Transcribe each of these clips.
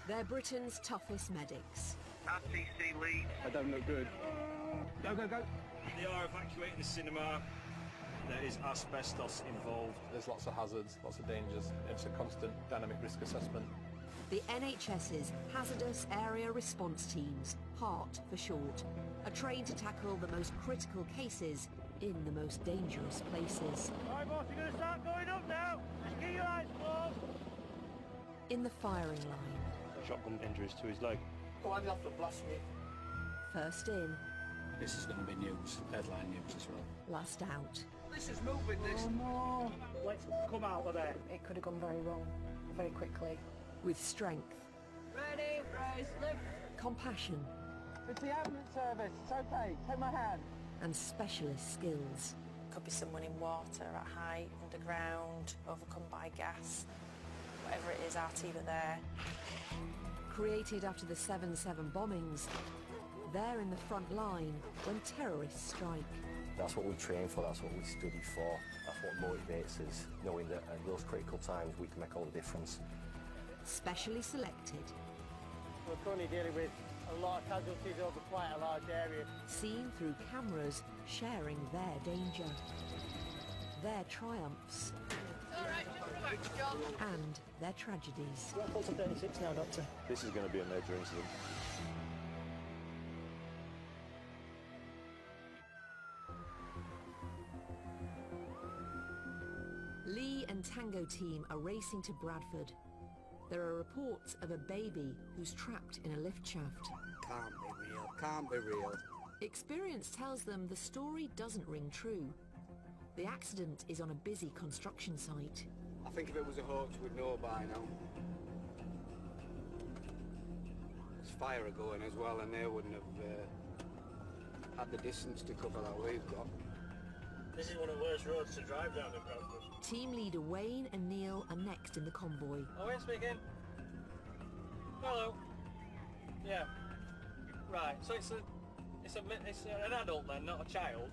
They're Britain's toughest medics. RTC lead. I don't look good. Go, go, go. They are evacuating the cinema. There is asbestos involved. There's lots of hazards, lots of dangers. It's a constant dynamic risk assessment. The NHS's Hazardous Area Response Teams, HART for short, are trained to tackle the most critical cases in the most dangerous places. All right, boss, you're going to start going up now. Just keep your eyes closed. In the firing line. Shotgun injuries to his leg. Go on, you have to blast me. First in, This is going to be news, headline news as well. last out. This is moving, this. Oh, no. Let's come out of there. It could have gone very wrong, very quickly. With strength, Ready, raise, lift. compassion, It's the ambulance service. It's okay. Take my hand. and specialist skills. Could be someone in water, at height, underground, overcome by gas. Whatever it is, our team are there. Created after the 7/7 bombings, they're in the front line when terrorists strike. That's what we train for, that's what we study for, that's what motivates us, knowing that at those critical times we can make all the difference. Specially selected, We're currently dealing with a lot of casualties over quite a large area. seen through cameras, sharing their danger, their triumphs, and their tragedies. We're at pulse of 36 now, Doctor. This is going to be a major incident. Lee and Tango team are racing to Bradford. There are reports of a baby who's trapped in a lift shaft. Can't be real. Can't be real. Experience tells them the story doesn't ring true. The accident is on a busy construction site. I think if it was a hoax, we'd know by now. There's fire going as well, and they wouldn't have had the distance to cover that we've got. This is one of the worst roads to drive down in Bradford. Team leader Wayne and Neil are next in the convoy. Oh, Wayne speaking. Hello. Yeah. Right. So it's an adult then, not a child.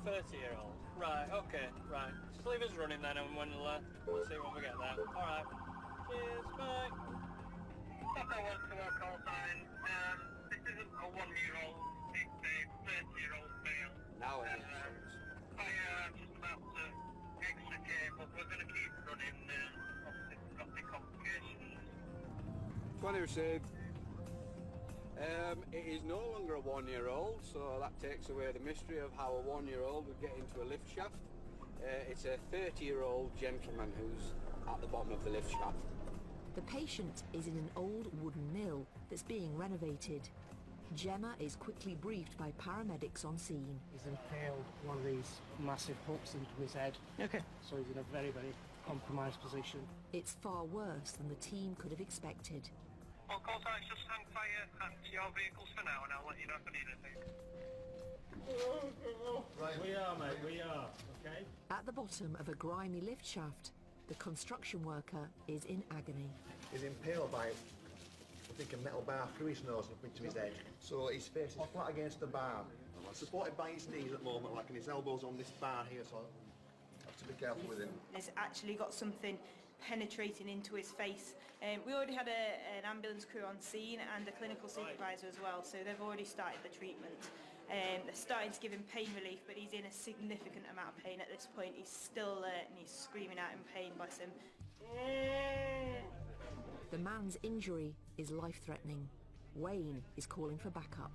30-year-old. Right. Okay. Right. Just leave us running then, and we'll see when we get there. All right. Cheers. Bye. Papa wants to our call sign. This isn't a 1-year-old. It's a 30-year-old male. Now it is. I'm just about to extricate, but we're going to keep running. Obviously, we've got the complications. 20 received. It is no longer a 1-year-old, so that takes away the mystery of how a 1-year-old would get into a lift shaft. It's a 30-year-old gentleman who's at the bottom of the lift shaft. The patient is in an old wooden mill that's being renovated. Gemma is quickly briefed by paramedics on scene. He's impaled one of these massive hooks into his head. Okay. So he's in a very, very compromised position. It's far worse than the team could have expected. Well, call signs, just hang fire at your vehicles for now, and I'll let you know if I need anything. Right. We are, mate, we are. Okay? At the bottom of a grimy lift shaft, the construction worker is in agony. He's impaled by, I think, a metal bar through his nose and up into his head. So his face is flat against the bar. I'm supported by his knees at the moment, like, and his elbows on this bar here, so I have to be careful with him. He's actually got something penetrating into his face. We already had an ambulance crew on scene and a clinical supervisor as well, so they've already started the treatment. They're starting to give him pain relief, but he's in a significant amount of pain at this point. He's still alert and he's screaming out in pain, bless him. The man's injury is life-threatening. Wayne is calling for backup.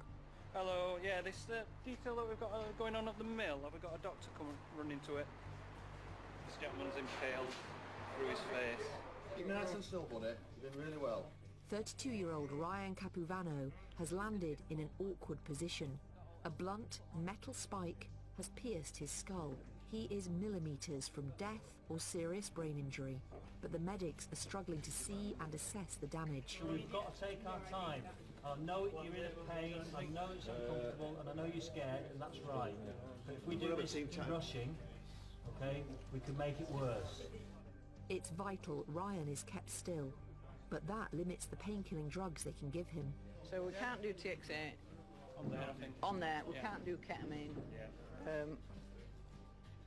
Hello, yeah, this detail that we've got going on at the mill, have we got a doctor come and run into it? This gentleman's impaled through his face. Keep me nice and still, buddy. You're doing really well. 32-year-old Ryan Capuvano has landed in an awkward position. A blunt metal spike has pierced his skull. He is millimetres from death or serious brain injury, but the medics are struggling to see and assess the damage. We've got to take our time. I know you're in pain, I know it's uncomfortable, and I know you're scared, and that's right. But if we do this rushing, okay, we can make it worse. It's vital Ryan is kept still, but that limits the pain-killing drugs they can give him. So we can't do TXA. On there, I think. On there, we can't do ketamine. Yeah.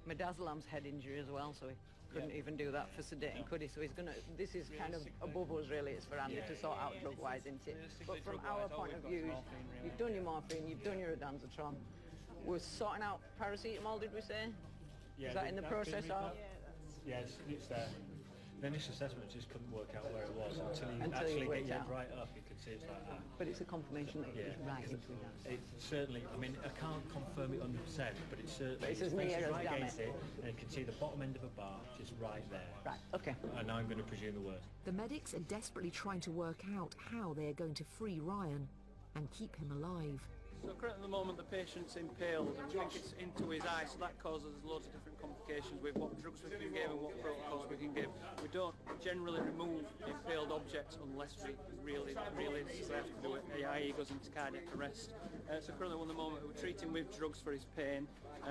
Midazolam's head injury as well, so couldn't even do that for sedating, could he? So he's gonna. This is kind of above us, really. It's for Andy to sort out drug-wise, isn't it? But from our point of view, you've done your morphine, you've done your ondansetron. We're sorting out paracetamol, did we say? Yeah, is that in the process of? Yes, it's there. The initial assessment just couldn't work out where it was until you actually get your head right up. You can see it's like that. But it's a confirmation that it's right into that. It certainly. I mean, I can't confirm it 100%, but it's certainly. It's as near as right damn against it, and you can see the bottom end of a bar just right there. Right. Okay. And I'm going to presume the worst. The medics are desperately trying to work out how they are going to free Ryan and keep him alive. So currently at the moment the patient's impaled and we think it's into his eye, so that causes loads of different complications with what drugs we can give and what protocols we can give. We don't generally remove impaled objects unless we really have to do it, i.e. goes into cardiac arrest. So currently at the moment we're treating with drugs for his pain.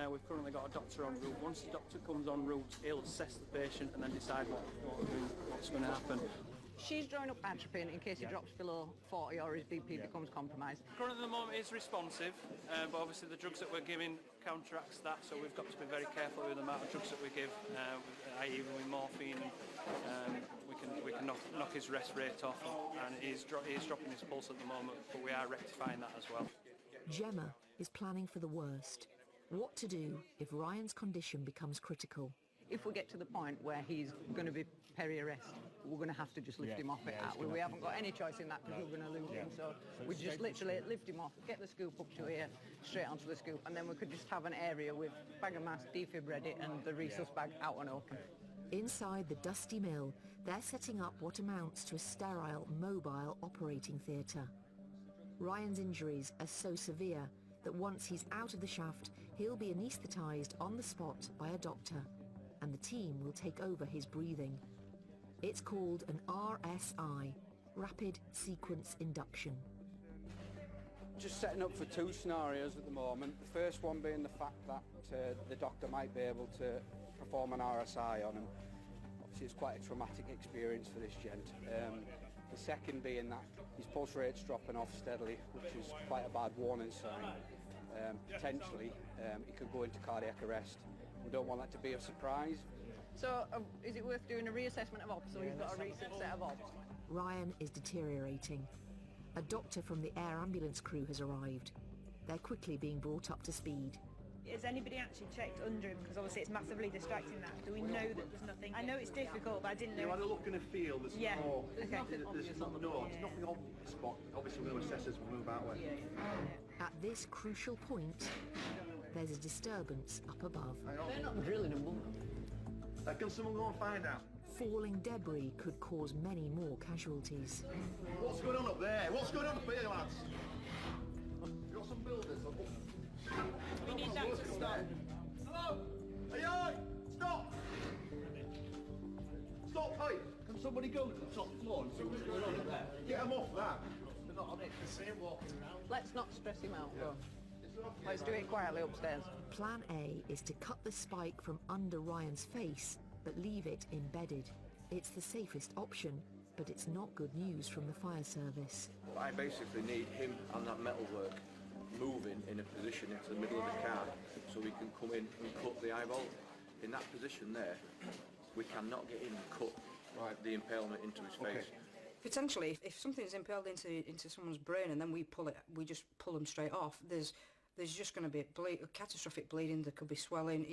We've currently got a doctor en route. Once the doctor comes en route, he'll assess the patient and then decide what's going to happen. She's drawing up atropine in case he drops below 40 or his BP becomes compromised. Currently at the moment he's responsive, but obviously the drugs that we're giving counteracts that, so we've got to be very careful with the amount of drugs that we give, i.e. with morphine, and we can knock his rest rate off, and he's dropping his pulse at the moment, but we are rectifying that as well. Gemma is planning for the worst. What to do if Ryan's condition becomes critical. If we get to the point where he's going to be peri-arrest, we're going to have to just lift him off it. We haven't got any choice in that because we're going to lose him. So we just literally lift him off, get the scoop up to here, straight onto the scoop, and then we could just have an area with bag of mask, defib ready, and the resus bag out and open. Inside the dusty mill, they're setting up what amounts to a sterile, mobile operating theatre. Ryan's injuries are so severe that once he's out of the shaft, he'll be anaesthetised on the spot by a doctor, and the team will take over his breathing. It's called an RSI, Rapid Sequence Induction. Just setting up for two scenarios at the moment. The first one being the fact that the doctor might be able to perform an RSI on him. Obviously it's quite a traumatic experience for this gent. The second being that his pulse rate's dropping off steadily, which is quite a bad warning sign. Potentially he could go into cardiac arrest. We don't want that to be a surprise. So is it worth doing a reassessment of ops, so he's got a recent set of ops? Ryan is deteriorating. A doctor from the air ambulance crew has arrived. They're quickly being brought up to speed. Has anybody actually checked under him? Because obviously it's massively distracting that. Do we know that there's nothing? I know it's difficult, but I didn't know. You had a look and a feel. There's no, okay. there's nothing obvious, but obviously we'll assess as we move that way. At this crucial point, there's a disturbance up above. They're not drilling a mum. Can someone go and find out? Falling debris could cause many more casualties. What's going on up there? What's going on up here, lads? You got some builders? We need that to stop. Hello? Hey, stop! Stop, hey! Can somebody go to the top floor and see what's going on up there? Get them off that. They're not on it. The same walking around. Let's not stress him out, though. Let's do it quietly upstairs. Plan A is to cut the spike from under Ryan's face, but leave it embedded. It's the safest option, but it's not good news from the fire service. Well, I basically need him and that metalwork moving in a position into the middle of the car so we can come in and cut the eyeball. In that position there, we cannot get in and cut the impalement into his face. Potentially, if something's impaled into someone's brain and then we just pull them straight off, there's just going to be catastrophic bleeding. There could be swelling.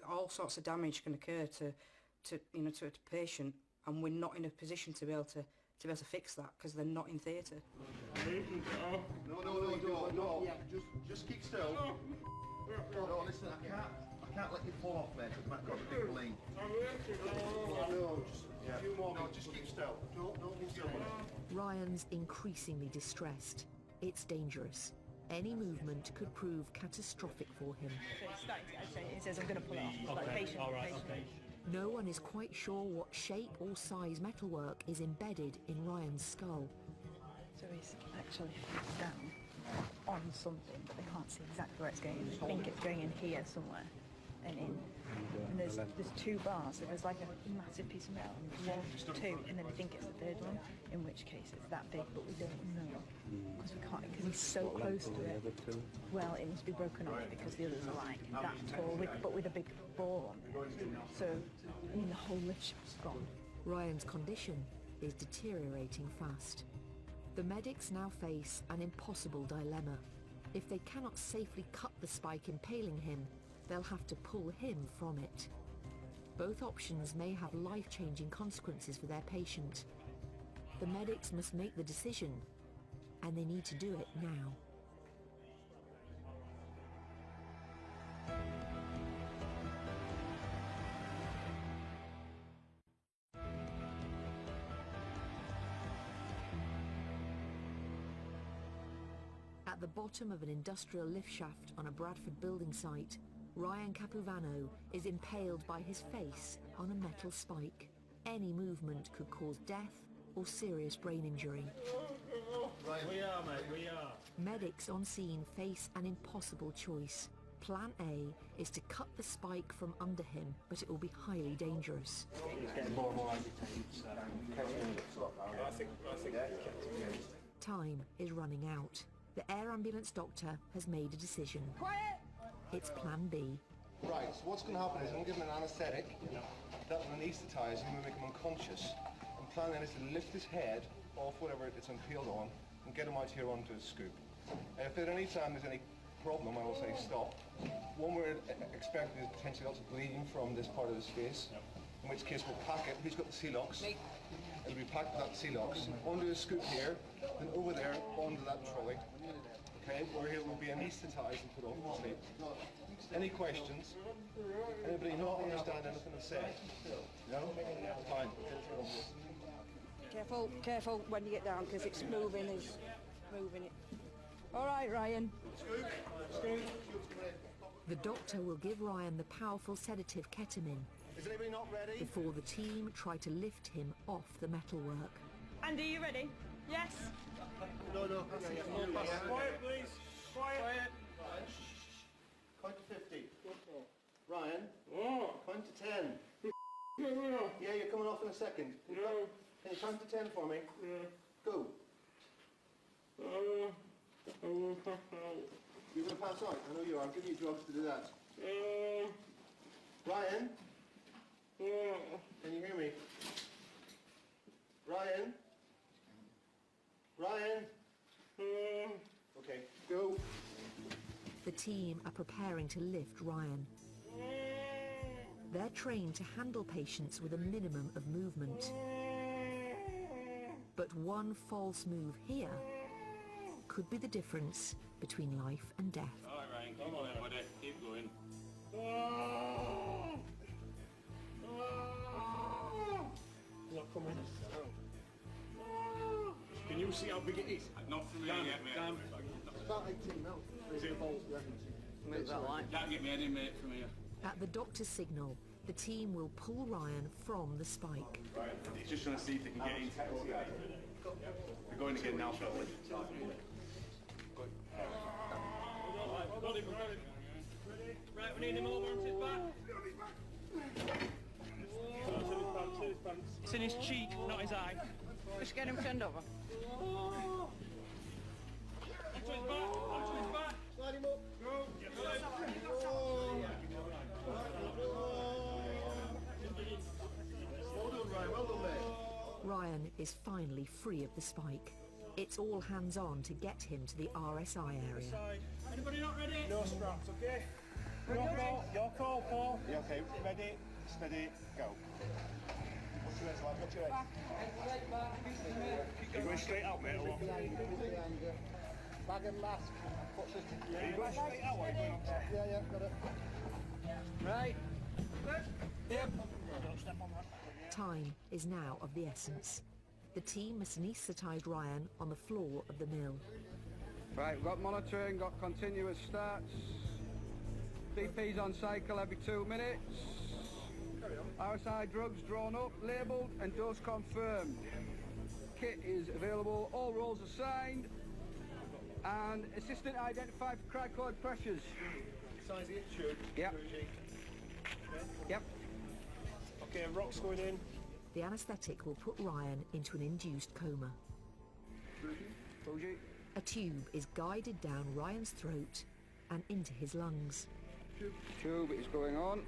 All sorts of damage can occur to a patient, and we're not in a position to be able to fix that because they're not in theatre. No. Just keep still. No, listen, I can't let you fall off, mate. It might got a big bleed. Just keep still. Don't keep still. Ryan's increasingly distressed. It's dangerous. Any movement could prove catastrophic for him. It says I'm going to pull it off. It's like patient. All right, okay. No one is quite sure what shape or size metalwork is embedded in Ryan's skull. So he's actually down on something, but they can't see exactly where it's going. I think it's going in here somewhere. and in. And there's 2 bars, so there's like a massive piece of metal, and 1, 2, and then I think it's the 3rd one, in which case it's that big, but we don't know, because we can't, because he's so close to it. Well, it must be broken off because the others are like that tall, but with a big ball on it. So, I mean, the whole lift shaft's gone. Ryan's condition is deteriorating fast. The medics now face an impossible dilemma. If they cannot safely cut the spike impaling him, they'll have to pull him from it. Both options may have life-changing consequences for their patient. The medics must make the decision, and they need to do it now. At the bottom of an industrial lift shaft on a Bradford building site, Ryan Capuano is impaled by his face on a metal spike. Any movement could cause death or serious brain injury. We are, mate, we are. Medics on scene face an impossible choice. Plan A is to cut the spike from under him, but it will be highly dangerous. He's getting more and more agitated, so I think Time is running out. The air ambulance doctor has made a decision. Quiet! It's Plan B. Right, so what's going to happen is I'm going to give him an anaesthetic, that will anaesthetise him and make him unconscious. And plan then is to lift his head off whatever it's impaled on and get him out here onto his scoop. If at any time there's any problem, I will say stop. One we're expecting is potentially lots of bleeding from this part of his face, in which case we'll pack it. Who's got the Celox? It'll be packed with that Celox onto his scoop here, then over there onto that trolley. Okay, where he will be anaesthetised and put off to sleep. Any questions? Anybody not understand anything I've said? No? Fine. Careful when you get down, because it's moving it. All right, Ryan. The doctor will give Ryan the powerful sedative ketamine Is anybody not ready? before the team try to lift him off the metalwork. Andy, you ready? Yes? No. Quiet, please. Quiet. Count to 50. Ryan, count to 10. Yeah, you're coming off in a second. Can you count to 10 for me? Go. You're going to pass out. I know you are. I'm giving you drugs to do that. Ryan? Can you hear me? Ryan? Okay, go. The team are preparing to lift Ryan. They're trained to handle patients with a minimum of movement. But one false move here could be the difference between life and death. All right, Ryan, keep going, buddy. Keep going. Not coming. Can you see how big it is? Not for me yet, mate. It's about 18 now. There's a bolt, Move that line. Can't get me any, mate, from here. At the doctor's signal, the team will pull Ryan from the spike. He's just trying to see if they can get into it. They're going again now, shortly. Right, we need him over onto his back. It's in his cheek, not his eye. Just get him turned over. Onto his back, onto his back. Slide him up. Go. Well done, Ryan. Well done, mate. Ryan is finally free of the spike. It's all hands on to get him to the RSI area. Anybody not ready? No straps, okay? Your call, Paul. Yeah, okay. Ready, steady, go. What's your next line? What's your Are you going straight out, mate, or what? Bag and mask. Are you going straight out, or are you going up? Yeah, got it. Right. Yep. Don't step on that. Time is now of the essence. The team must anaesthetise Ryan on the floor of the mill. Right, we've got monitoring, got continuous starts. BP's on cycle every 2 minutes. RSI drugs drawn up, labelled and dose confirmed. Kit is available, all rolls are signed. And assistant identified for cricoid pressures. Size it, should. Yep. Yep. Okay, and Rock's going in. The anaesthetic will put Ryan into an induced coma. Bougie. A tube is guided down Ryan's throat and into his lungs. Tube is going on.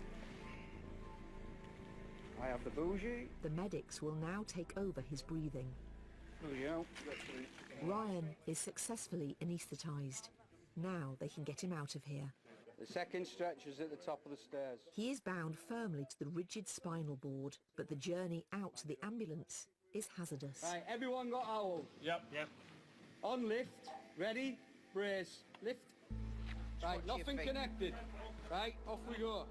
I have the bougie. The medics will now take over his breathing. Bougie out. Ryan is successfully anaesthetised. Now they can get him out of here. The second stretch is at the top of the stairs. He is bound firmly to the rigid spinal board, but the journey out to the ambulance is hazardous. Right, everyone got owl? Yep. On lift, ready, brace, lift. Right, nothing connected. Right, off we go.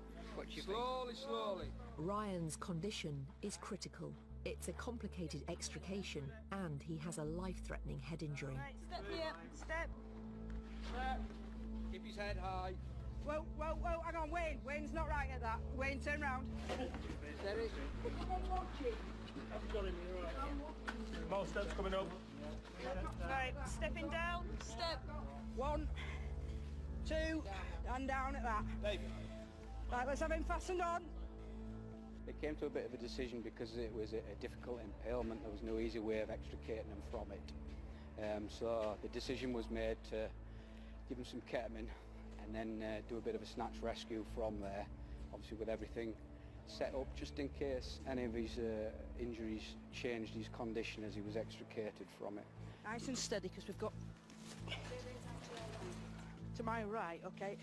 Slowly. Ryan's condition is critical. It's a complicated extrication and he has a life-threatening head injury. Right, step here, step. Step. Keep his head high. Whoa, hang on, Wayne. Wayne's not right at that. Wayne, turn round. Steady. I've got him here, right. More steps coming up. Right, stepping down, step. 1, 2, and down at that. Right, let's have him fastened on. It came to a bit of a decision because it was a difficult impalement. There was no easy way of extricating him from it. So the decision was made to give him some ketamine and then do a bit of a snatch rescue from there, obviously with everything set up just in case any of his injuries changed his condition as he was extricated from it. Nice and steady, because we've got... to my right, okay.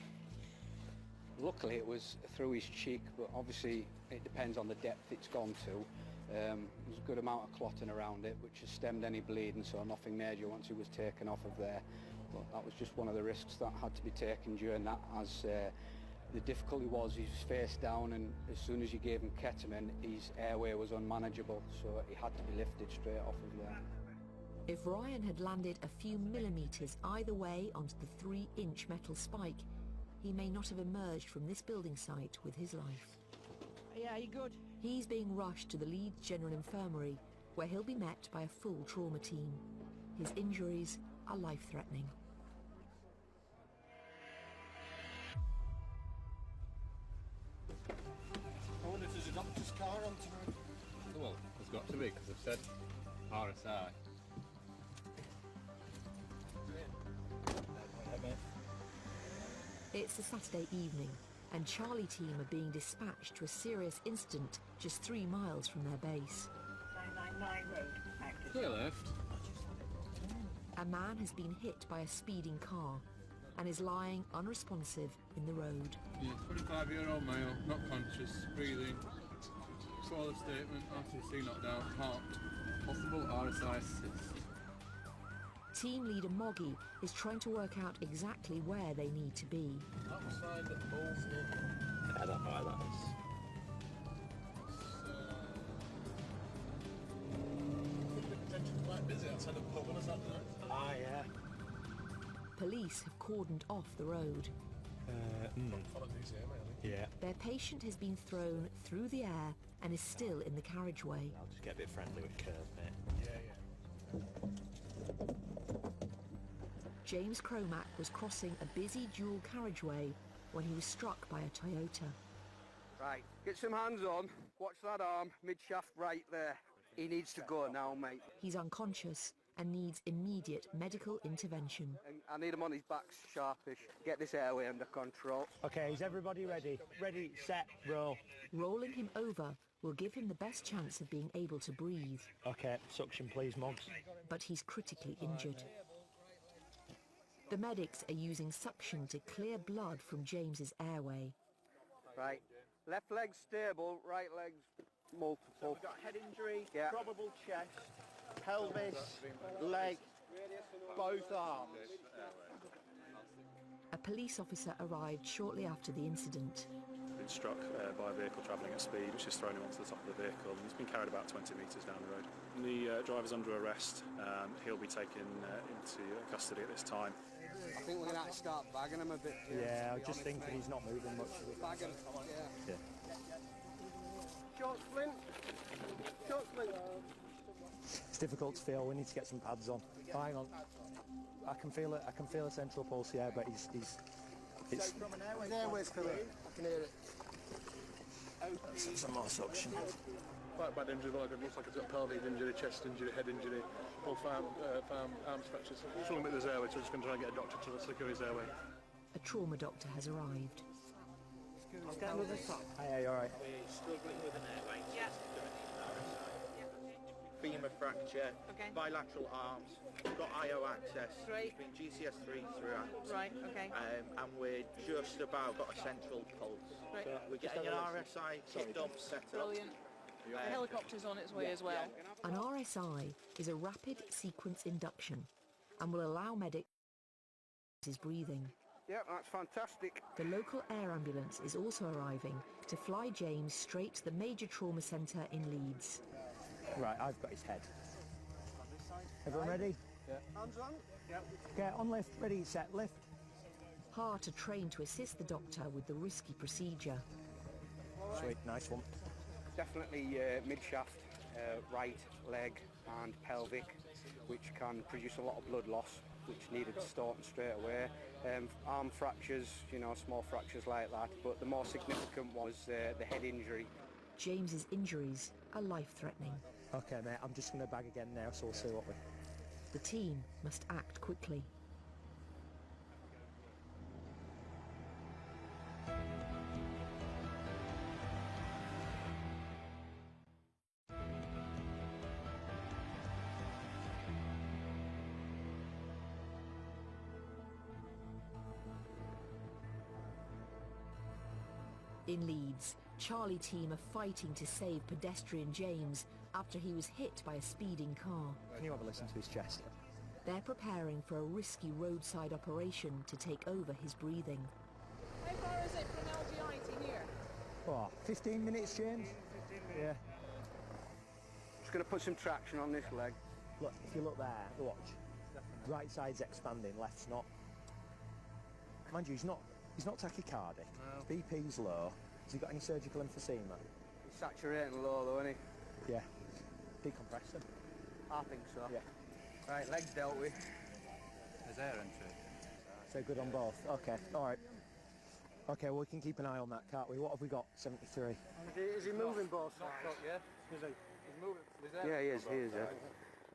Luckily it was through his cheek, but obviously it depends on the depth it's gone to. There's a good amount of clotting around it, which has stemmed any bleeding, so nothing major once he was taken off of there. But that was just one of the risks that had to be taken during that, as the difficulty was he was face down, and as soon as you gave him ketamine, his airway was unmanageable, so he had to be lifted straight off of there. If Ryan had landed a few millimetres either way onto the 3-inch metal spike, he may not have emerged from this building site with his life. Yeah, you good? He's being rushed to the Leeds General Infirmary, where he'll be met by a full trauma team. His injuries are life-threatening. I wonder if there's a doctor's car on tonight. Well, there's got to be, because I've said RSI. It's a Saturday evening, and Charlie team are being dispatched to a serious incident just 3 miles from their base. 999 road, active. Clear left. A man has been hit by a speeding car and is lying unresponsive in the road. Yeah, 25-year-old male, not conscious, breathing. Swallow statement, RTC knocked down, heart. Possible RSI cyst. Team leader Moggy is trying to work out exactly where they need to be. Outside the Bolton. I don't know where that is. Potentially quite busy outside of pub on a Saturday night. Ah, yeah. Police have cordoned off the road. Yeah. Their patient has been thrown through the air and is still in the carriageway. I'll just get a bit friendly with Curve, mate. James Cromack was crossing a busy dual carriageway when he was struck by a Toyota. Right, get some hands on. Watch that arm, mid-shaft right there. He needs to go now, mate. He's unconscious and needs immediate medical intervention. And I need him on his back sharpish. Get this airway under control. Okay, is everybody ready? Ready, set, roll. Rolling him over will give him the best chance of being able to breathe. Okay, suction please, Moggs. But he's critically injured. The medics are using suction to clear blood from James's airway. Right, left leg stable, right leg's multiple. So we've got head injury, Yeah. probable chest, pelvis, leg, both arms. A police officer arrived shortly after the incident. Been struck by a vehicle travelling at speed, which has thrown him onto the top of the vehicle, and he's been carried about 20 metres down the road. The driver's under arrest. He'll be taken into custody at this time. I think we're going to have to start bagging him a bit. Yeah, I just think that he's not moving much. Bag him, yeah. Short splint. Short splint. It's difficult to feel. We need to get some pads on. Hang on. I can feel it. I can feel a central pulse. Yeah, but it's. His airway's filling. I can hear it. some more suction. Quite a bad injury, looks like he's got pelvic injury, chest injury, head injury, both arm fractures. Struggling with his airway, so we're just going to try and get a doctor to secure his airway. A trauma doctor has arrived. Let's get another top. Hey, all right. We're struggling with an airway. Yeah. Femur fracture, Okay. bilateral arms, we've got IO access, Great. it's been GCS3 throughout. Right, okay. And we're just about got a central pulse. Right. So we're getting an RSI kit dump set up. Brilliant. The helicopter's on its way as well. An RSI is a rapid sequence induction and will allow medics his breathing. Yep, that's fantastic. The local air ambulance is also arriving to fly James straight to the major trauma centre in Leeds. Right, I've got his head. Everyone ready? Yeah. Hands on? Yep. Okay, on lift, ready, set, lift. Hart are trained to assist the doctor with the risky procedure. Sweet, nice one. Definitely mid-shaft, right leg and pelvic, which can produce a lot of blood loss, which needed starting straight away. Arm fractures, you know, small fractures like that, but the more significant was the head injury. James's injuries are life-threatening. Okay, mate, I'm just going to bag again now, so we'll see what we... The team must act quickly. In Leeds, Charlie team are fighting to save pedestrian James after he was hit by a speeding car. Can you have a listen to his chest? They're preparing for a risky roadside operation to take over his breathing. How far is it from LGI to here? Oh, 15 minutes, James? Yeah. Just going to put some traction on this leg. Look, if you look there, watch. Right side's expanding, left's not. Mind you, he's not tachycardic. No. His BP's low. Has he got any surgical emphysema? He's saturating low though, isn't he? Yeah. Decompress him. I think so. Yeah. Right, legs dealt with. There's air entry. So good on both. Okay, all right. Okay, well, we can keep an eye on that, can't we? What have we got? 73. Is he moving both sides? Yeah. He's moving. Yeah, he is, yeah.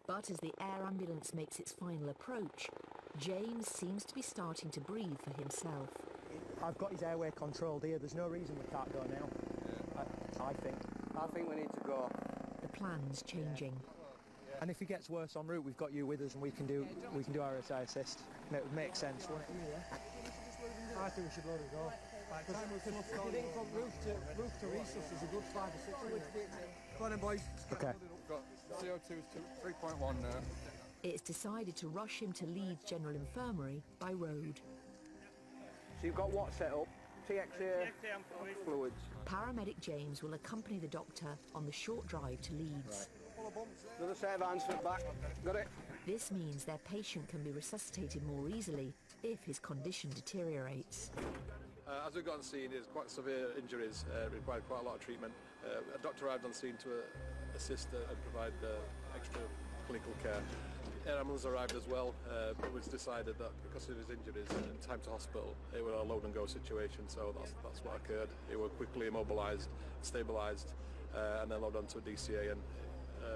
But as the air ambulance makes its final approach, James seems to be starting to breathe for himself. I've got his airway controlled here. There's no reason we can't go now. I think we need to go. The plan's changing. And if he gets worse en route, we've got you with us, and we can do RSI assist. And it would make sense, wouldn't it? I think we should let it go. If you didn't come roof to resus is a good 5 or 6 weeks. Come on in, boys. Okay. Got CO2 is 3.1 now. It's decided to rush him to Leeds General Infirmary by road. So you've got what set up? TXA fluids. Paramedic James will accompany the doctor on the short drive to Leeds. Another set of hands for the back. Got it. This means their patient can be resuscitated more easily if his condition deteriorates. As we've got on scene, there's quite severe injuries, required quite a lot of treatment. A doctor arrived on scene to assist and provide extra clinical care. Air ambulance arrived as well, but it was decided that because of his injuries and time to hospital, it was a load and go situation, so that's what occurred. They were quickly immobilised, stabilised, and then loaded onto a DCA and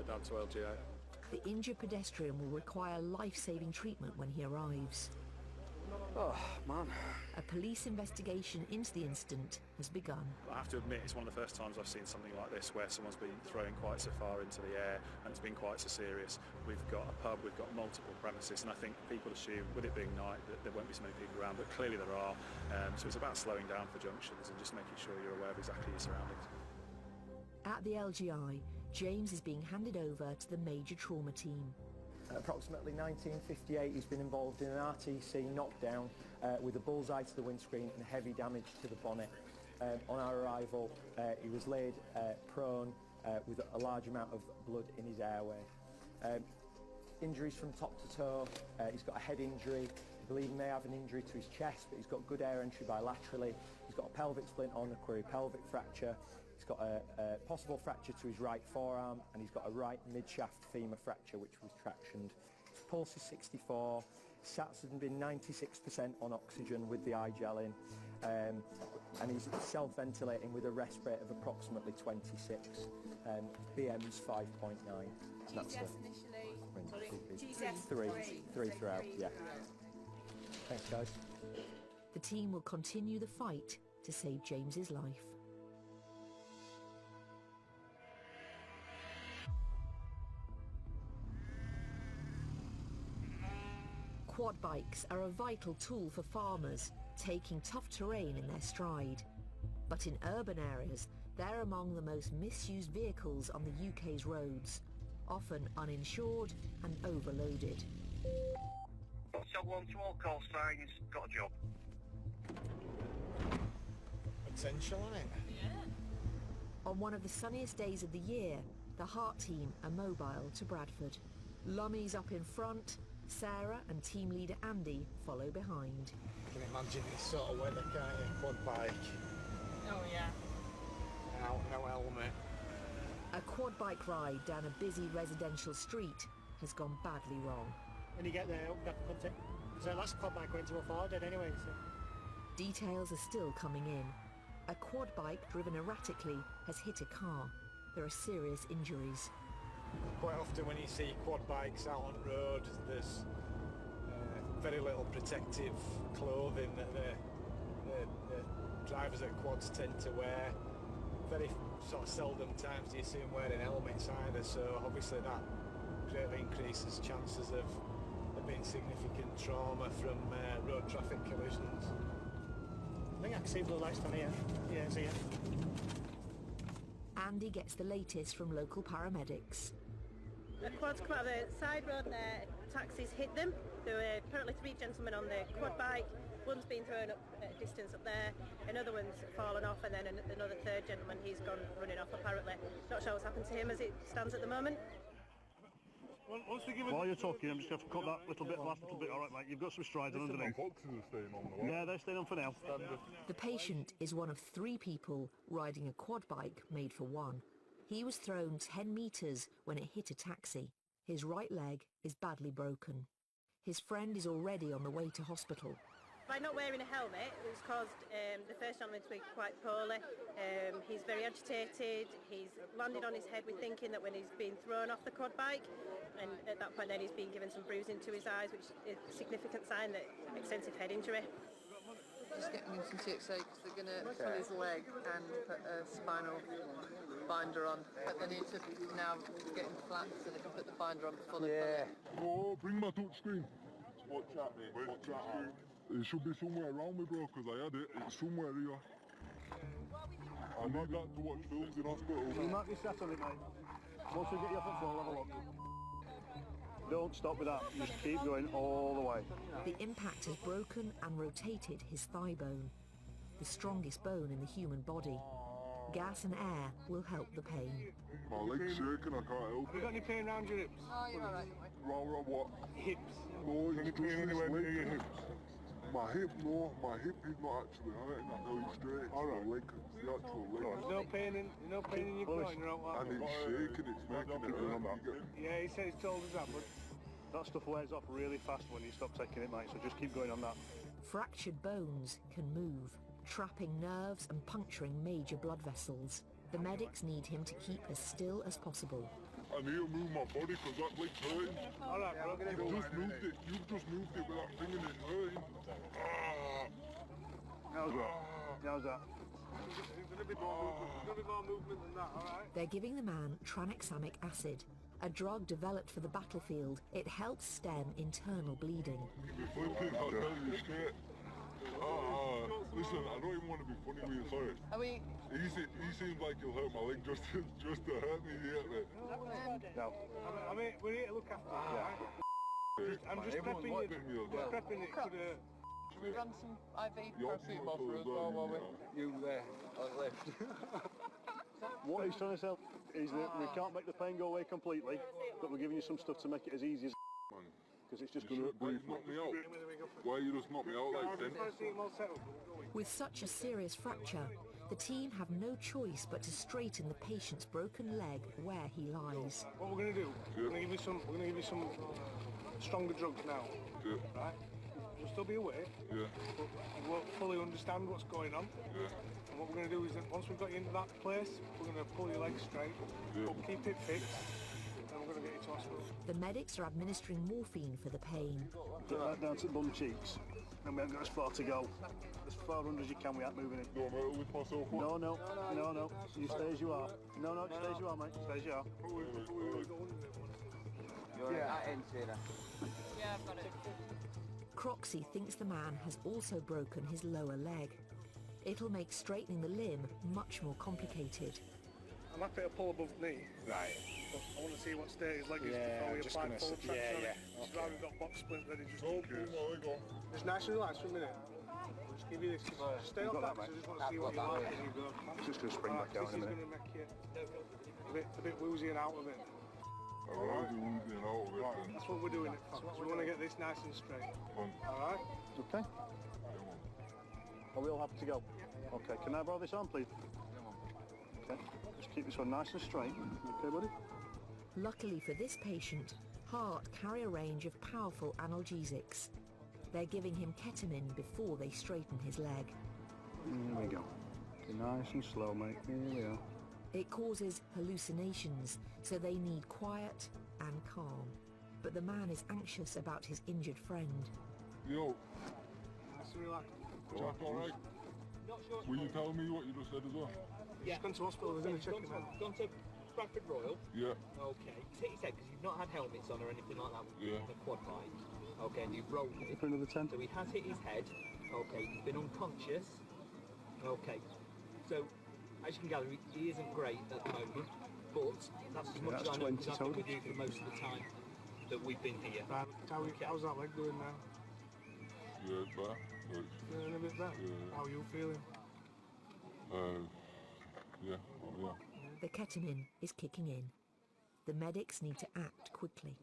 down to LGI. The injured pedestrian will require life-saving treatment when he arrives. Oh, man. A police investigation into the incident has begun. I have to admit, it's one of the first times I've seen something like this where someone's been thrown quite so far into the air and it's been quite so serious. We've got a pub, we've got multiple premises, and I think people assume, with it being night, that there won't be so many people around, but clearly there are. So it's about slowing down for junctions and just making sure you're aware of exactly your surroundings. At the LGI, James is being handed over to the major trauma team. Approximately 1958, he's been involved in an RTC knockdown with a bullseye to the windscreen and heavy damage to the bonnet. On our arrival, he was laid prone with a large amount of blood in his airway. Injuries from top to toe. He's got a head injury. I believe he may have an injury to his chest, but he's got good air entry bilaterally. He's got a pelvic splint on, a quadripelvic fracture. He's got a possible fracture to his right forearm, and he's got a right mid-shaft femur fracture, which was tractioned. His pulse is 64. SATs have been 96% on oxygen with the eye gel in. and he's self-ventilating with a rest rate of approximately 26. BM's 5.9. That's GCS initially. GCS three throughout, yeah. Thanks, guys. The team will continue the fight to save James's life. Quad bikes are a vital tool for farmers, taking tough terrain in their stride. But in urban areas, they're among the most misused vehicles on the UK's roads, often uninsured and overloaded. Shot 1 to all call signs, got a job. Potential, isn't it? Yeah. On one of the sunniest days of the year, the Heart team are mobile to Bradford. Lummy's up in front, Sarah and team leader Andy follow behind. You can imagine this sort of weather, can't you? Quad bike. Oh yeah. No helmet. A quad bike ride down a busy residential street has gone badly wrong. When you get there, you have to contact. So last quad bike went to a fire dead anyway, so. Details are still coming in. A quad bike driven erratically has hit a car. There are serious injuries. Quite often when you see quad bikes out on road, there's very little protective clothing that the drivers at quads tend to wear. Very sort of seldom times do you see them wearing helmets either, so obviously that greatly increases chances of there being significant trauma from road traffic collisions. I think I can see blue lights from here. Yeah, see it. Andy gets the latest from local paramedics. A quad's come out of the side road and taxis hit them. There were apparently 3 gentlemen on the quad bike. One's been thrown up at a distance up there, another one's fallen off, and then another 3rd gentleman, he's gone running off apparently. Not sure what's happened to him as it stands at the moment. While you're talking, I'm just going to cut that last little bit. All right, mate, you've got some strides underneath. Yeah, they're staying on for now. The patient is one of 3 people riding a quad bike made for one. He was thrown 10 metres when it hit a taxi. His right leg is badly broken. His friend is already on the way to hospital. By not wearing a helmet, it's caused the first gentleman to be quite poorly. He's very agitated. He's landed on his head with thinking that when he's been thrown off the quad bike, and at that point then he's been given some bruising to his eyes, which is a significant sign that extensive head injury. Just getting him some TXA because they're going to pull his leg and put a spinal binder on, but they need to now get him flat so they can put the binder on before they pull it. Oh, bring my touch screen. Watch that, mate. Watch that. It should be somewhere around me, bro, because I had it. It's somewhere here. I need that to watch films in hospital. You might be set on it, mate. Once we get you off the floor, have a look. Don't stop with that. Just keep going all the way. The impact has broken and rotated his thigh bone, the strongest bone in the human body. Gas and air will help the pain. My leg's shaking, I can't help it. Have you got any pain around your hips? Oh, you're alright, Round what? Hips. No, it's just this leg. My hip, no, my hip is not actually hurting, I know it's straight. Alright. The leg, it's the actual leg. There's no pain in your groin, you're out. And it's shaking, it's making it hurt. Yeah, he said he's told us that, but that stuff wears off really fast when you stop taking it, mate, so just keep going on that. Fractured bones can move, trapping nerves and puncturing major blood vessels. The medics need him to keep as still as possible. I need to move my body because that leg's hurting. Alright, bro. You've just moved it with that thing and it's hurting. How's that? How's that? There's going to be more movement than that, alright? They're giving the man tranexamic acid, a drug developed for the battlefield. It helps stem internal bleeding. I'll tell you straight. Listen, I don't even want to be funny with you, sorry. Are we? He seems like he'll hurt my leg just to hurt me here, mate. No. I mean, we're here to look after you, right? I'm just prepping you. Prepping it for the... Should we run some IV paracetamol for us while we're... You there, on the left. What he's trying to say is that we can't make the pain go away completely, but we're giving you some stuff to make it as easy as because it's just going to hurt briefly. Why you just knock me out like then? With such a serious fracture, the team have no choice but to straighten the patient's broken leg where he lies. What we're going to do, we're going to give you some stronger drugs now. Yeah. Right? still be awake, Yeah. but you won't fully understand what's going on. Yeah. And what we're going to do is that once we've got you into that place, we're going to pull your legs straight, but keep it fixed, and we're going to get you to hospital. The medics are administering morphine for the pain. Get that down to the bum cheeks. And we haven't got as far to go. As far under as you can without moving it. No, mate, I'll lift myself up. No. You stay as you are. No, stay as you are, mate. Stay as you are. You're at end, Sarah. Yeah, I've got it. Croxy thinks the man has also broken his lower leg. It'll make straightening the limb much more complicated. I'm happy to pull above knee. Right. But I want to see what state his leg is before we apply full traction on it. Which is why we've got box splint ready just in case. Just nice and relaxed for a minute. I'll just give you this. Just stay on that, because I just want to see what you like as you go. It's just going to spring back down in a minute. This is going to make you a bit woozy and out of it. Alright. That's what we're doing it for. So we want to get this nice and straight. Alright? Okay. Are we all happy to go? Okay, can I borrow this arm, please? Okay, just keep this one nice and straight. Okay, buddy? Luckily for this patient, Hart carry a range of powerful analgesics. They're giving him ketamine before they straighten his leg. Here we go. Okay, nice and slow, mate. Here we are. It causes hallucinations, so they need quiet and calm. But the man is anxious about his injured friend. Yo. Nice and relaxed. Alright. Will you tell me what you just said as well? Yeah. Just gone to hospital, we're going to check him out. Gone to Bradford Royal? Yeah. Okay. He's hit his head because you've not had helmets on or anything like that with the quad bike. Okay, and you've rolled it. For another 10. So he has hit his head. Okay, he's been unconscious. Okay. So, as you can gather, he isn't great at the moment, but that's as much as I know, because that's what we do for most of the time that we've been here. Right. How's that leg doing now? Yeah, it's better. Feeling a bit better? Yeah. How are you feeling? Yeah. The ketamine is kicking in. The medics need to act quickly.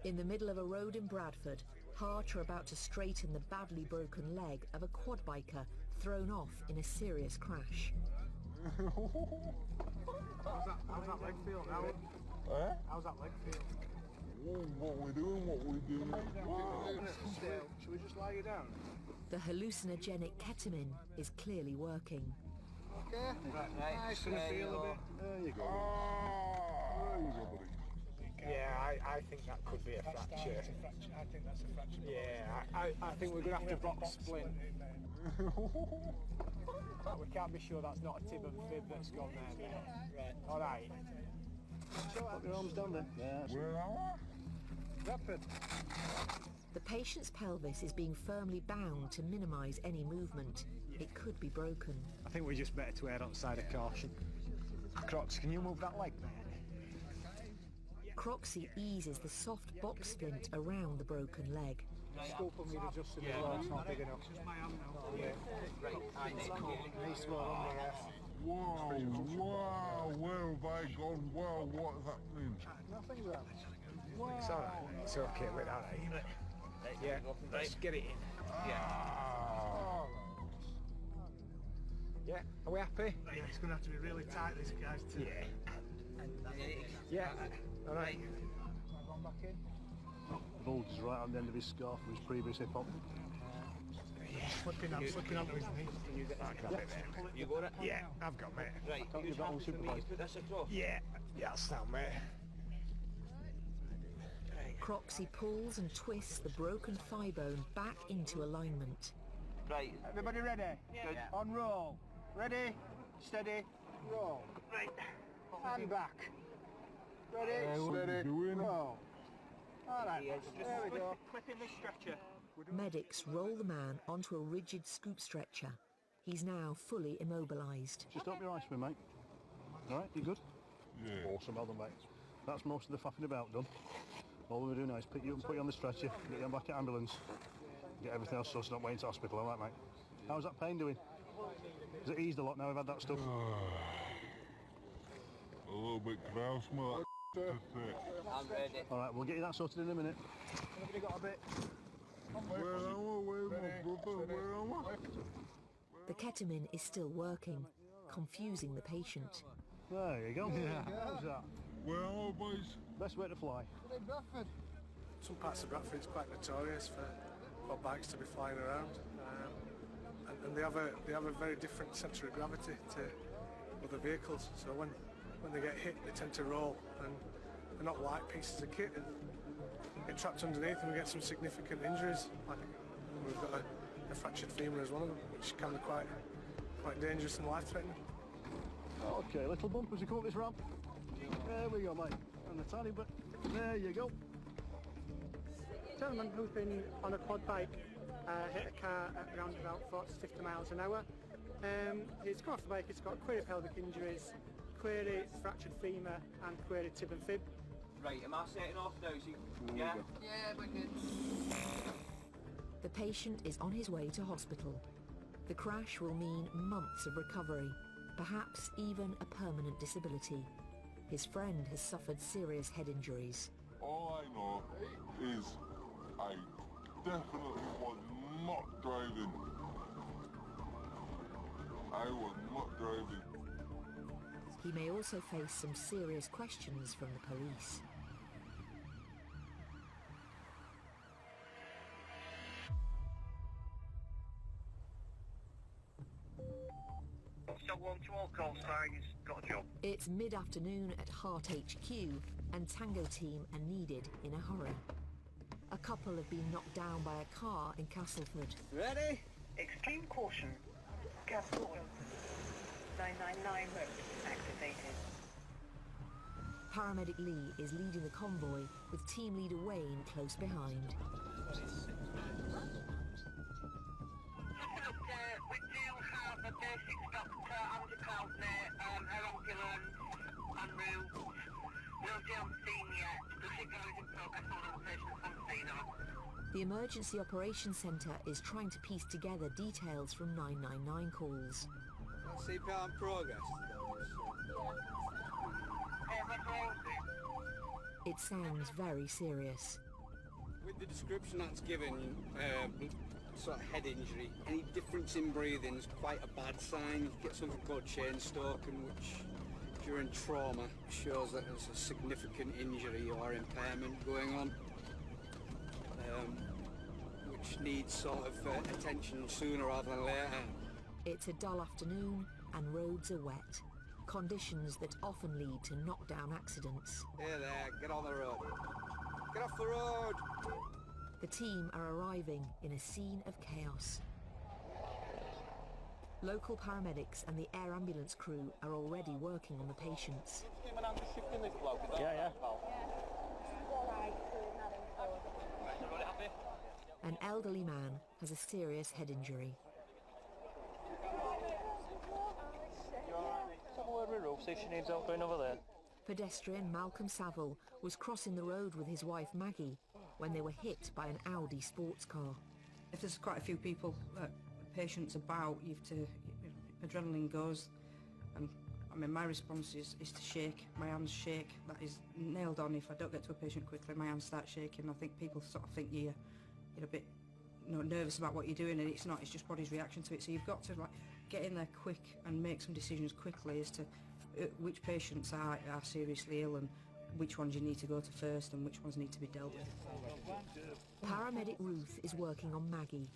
In the middle of a road in Bradford, Hart are about to straighten the badly broken leg of a quad biker thrown off in a serious crash. How's that leg feel now? How's that leg feel? What we doing? Should we just lie you down? The hallucinogenic ketamine is clearly working. Okay. Nice and feel a bit. There you go. Yeah, I think that could be a fracture. I think that's a fracture. Yeah, I think we're going to have to box splint. We can't be sure that's not a tib and fib that's gone there, mate. Right. All right. Put your arms down there. Yeah. Where am I? Bradford. The patient's pelvis is being firmly bound to minimise any movement. It could be broken. I think we're just better to err on the side of caution. Crocs, can you move that leg, mate? Croxy eases the soft box splint around the broken leg. Scope will need adjusting as well, it's not big enough. Just my arm now. Yeah. Nice small on there. Wow, where have I gone? Wow, what is happening? Nothing's happening. It's alright, it's okay with that, yeah, let's get it in. Yeah, are we happy? Yeah, it's going to have to be really tight, this guy's too. Yeah, alright. Gone back in. Bulge is right on the end of his scarf from his previous hip hop. Slipping onto his knee. You get that Yeah. You got it? Yeah, I've got mate. Right, Can't give that one supervised. put this across. Yeah, that's that mate. Croxy pulls and twists the broken thigh bone back into alignment. Right. Everybody ready? Yeah. On roll. Ready, steady, roll. Right. And back. Ready, steady, roll. All right, there we go. Clipping the stretcher. Medics roll the man onto a rigid scoop stretcher. He's now fully immobilised. Just open your eyes for me, mate. All right, you good? Yeah. Awesome, well done, mate. That's most of the faffing about done. All we're doing now is pick you up and put you on the stretcher, get you back at ambulance, get everything else sorted, not waiting to hospital, all right, mate? How's that pain doing? Has it eased a lot now we've had that stuff? A little bit grouse, mate. I'm ready. All right, we'll get you that sorted in a minute. Everybody got a bit? The ketamine is still working, confusing the patient. There you go. Yeah. How's that? Well, boys. Best way to fly. Some parts of Bradford is quite notorious for bikes to be flying around, and they have a very different centre of gravity to other vehicles. So when they get hit, they tend to roll, and they're not light pieces of kit. Get trapped underneath, and we get some significant injuries. Like we've got a fractured femur as one of them, which can be quite dangerous and life-threatening. Okay, little bump as you come up this ramp. There we go, mate. And a tiny bit. There you go. Gentleman who's been on a quad bike hit a car at around about 40 to 50 miles an hour. He's come off the bike, he's got query pelvic injuries, query fractured femur and query tib and fib. Right, am I setting off now? Yeah? Yeah, we're good. The patient is on his way to hospital. The crash will mean months of recovery, perhaps even a permanent disability. His friend has suffered serious head injuries. All I know is I definitely was not driving. I was not driving. He may also face some serious questions from the police. Stop 1 to all call signs, got a job. It's mid-afternoon at Heart HQ, and Tango team are needed in a hurry. A couple have been knocked down by a car in Castleford. Ready? Extreme caution. Gas oil. 999 mode activated. Paramedic Lee is leading the convoy, with team leader Wayne close behind. We do have a basic doctor, Andy Cloudney, her ambulance, en route. Nobody on scene yet. The signal is in progress, all of the patients on scene are. The Emergency Operations Centre is trying to piece together details from 999 calls. CPR in progress. It sounds very serious. With the description that's given, sort of head injury, any difference in breathing is quite a bad sign. You get something called chain stalking, which during trauma shows that there's a significant injury or impairment going on, which needs sort of attention sooner rather than later. It's a dull afternoon and roads are wet. Conditions that often lead to knockdown accidents. Hey there, get on the road. Get off the road! The team are arriving in a scene of chaos. Local paramedics and the air ambulance crew are already working on the patients. Yeah. An elderly man has a serious head injury. See if she needs help going over there. Pedestrian Malcolm Saville was crossing the road with his wife Maggie when they were hit by an Audi sports car. If there's quite a few people, patients about, adrenaline goes, and I mean my response is to shake. My hands shake. That is nailed on. If I don't get to a patient quickly, my hands start shaking. I think people sort of think you're a bit nervous about what you're doing, and it's not. It's just body's reaction to it. So you've got to get in there quick and make some decisions quickly as to which patients are seriously ill and which ones you need to go to first and which ones need to be dealt with. Paramedic Ruth is working on Maggie.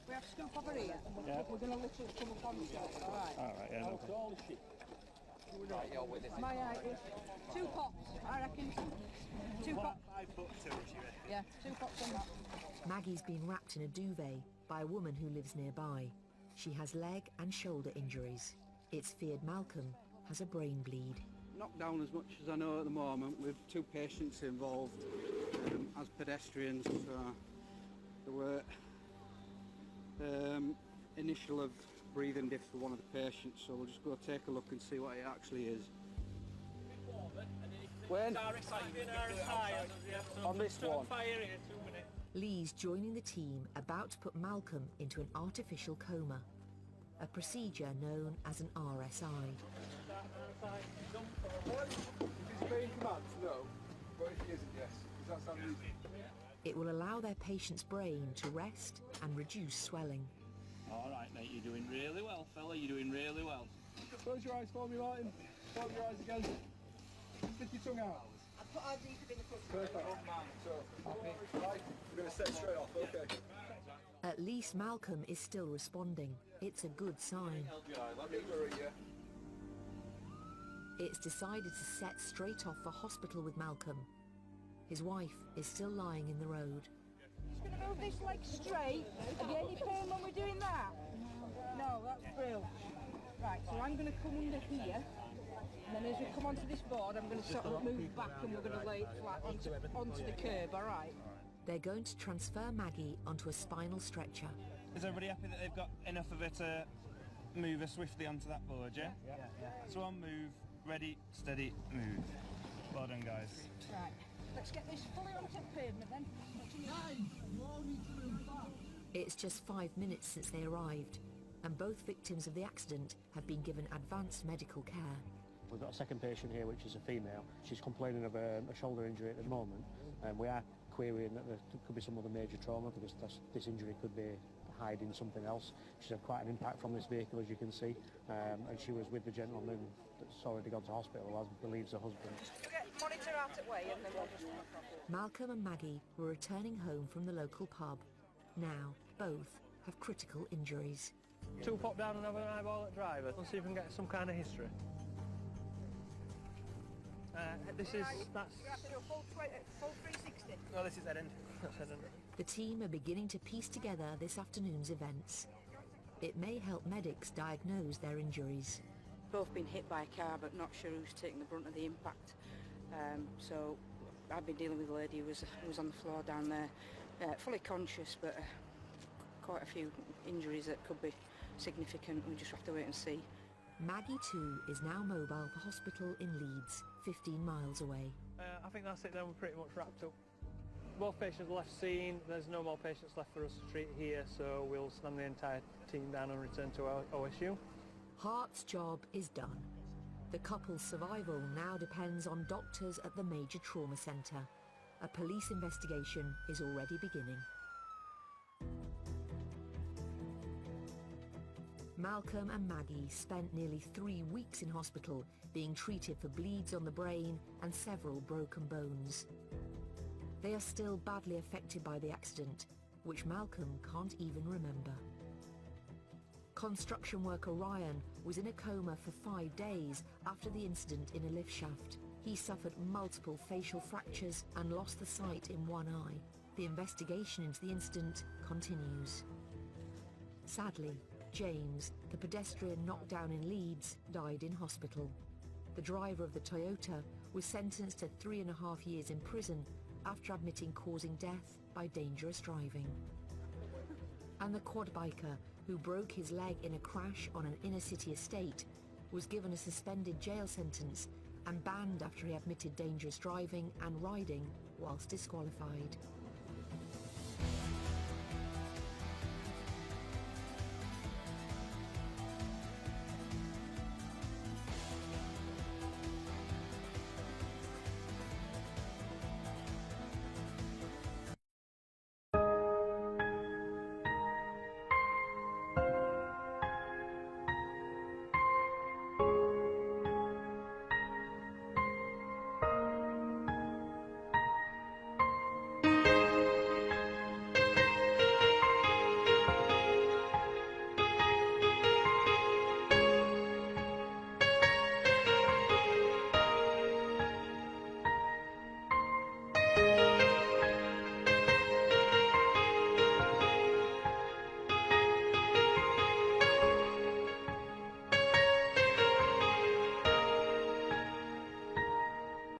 We have scoop over here. Yeah. We're going to literally come upon each other, alright? Alright, yeah, no problem. Right, you're with us. My height is 2 pops, I reckon. 2 pops. 5'2", she reckons. Yeah, 2 pops on that. Maggie's been wrapped in a duvet by a woman who lives nearby. She has leg and shoulder injuries. It's feared Malcolm has a brain bleed. Knocked down as much as I know at the moment, with 2 patients involved as pedestrians. There were initial of breathing diff for one of the patients, so we'll just go take a look and see what it actually is. When? On this one. Lee's joining the team about to put Malcolm into an artificial coma, a procedure known as an RSI. If he's obeying commands, no. But if he isn't, yes. Does that sound easy? It will allow their patient's brain to rest and reduce swelling. All right, mate, you're doing really well, fella. You're doing really well. Close your eyes for me, Martin. Close your eyes again. Stick your tongue out. Perfect. Right, we're going to set straight off, okay. At least Malcolm is still responding. It's a good sign. Let me worry you. It's decided to set straight off for hospital with Malcolm. His wife is still lying in the road. Just going to move this leg straight. Have you any pain when we're doing that? No, that's brilliant. Right, so I'm going to come under here, and then as we come onto this board, I'm going to sort of move back and we're going to lay it flat onto the curb, all right? They're going to transfer Maggie onto a spinal stretcher. Is everybody happy that they've got enough of her to move her swiftly onto that board, yeah? Yeah. So on move, ready, steady, move. Well done, guys. Right, let's get this fully onto the pavement then. It's just 5 minutes since they arrived, and both victims of the accident have been given advanced medical care. We've got a second patient here, which is a female. She's complaining of a shoulder injury at the moment, and we are querying that there could be some other major trauma, because this injury could be hiding something else. She's had quite an impact from this vehicle, as you can see, and she was with the gentleman that's already gone to hospital, as believes her husband. Get monitor out at way and then we'll just... Malcolm and Maggie were returning home from the local pub. Now, both have critical injuries. Two pop down and have an eyeball at driver. Let's see if we can get some kind of history. That's... You have to do a full 360. No, this is head end. That's head end. The team are beginning to piece together this afternoon's events. It may help medics diagnose their injuries. Both been hit by a car, but not sure who's taking the brunt of the impact. So I've been dealing with a lady who was on the floor down there, fully conscious, but quite a few injuries that could be significant. We just have to wait and see. Maggie too is now mobile for hospital in Leeds, 15 miles away. I think that's it then, we're pretty much wrapped up. Both patients left scene, there's no more patients left for us to treat here, so we'll stand the entire team down and return to our OSU. Hart's job is done. The couple's survival now depends on doctors at the major trauma centre. A police investigation is already beginning. Malcolm and Maggie spent nearly 3 weeks in hospital being treated for bleeds on the brain and several broken bones. They are still badly affected by the accident, which Malcolm can't even remember. Construction worker Ryan was in a coma for 5 days after the incident in a lift shaft. He suffered multiple facial fractures and lost the sight in one eye. The investigation into the incident continues. Sadly, James, the pedestrian knocked down in Leeds, died in hospital. The driver of the Toyota was sentenced to 3.5 years in prison after admitting causing death by dangerous driving. And the quad biker, who broke his leg in a crash on an inner-city estate, was given a suspended jail sentence and banned after he admitted dangerous driving and riding whilst disqualified.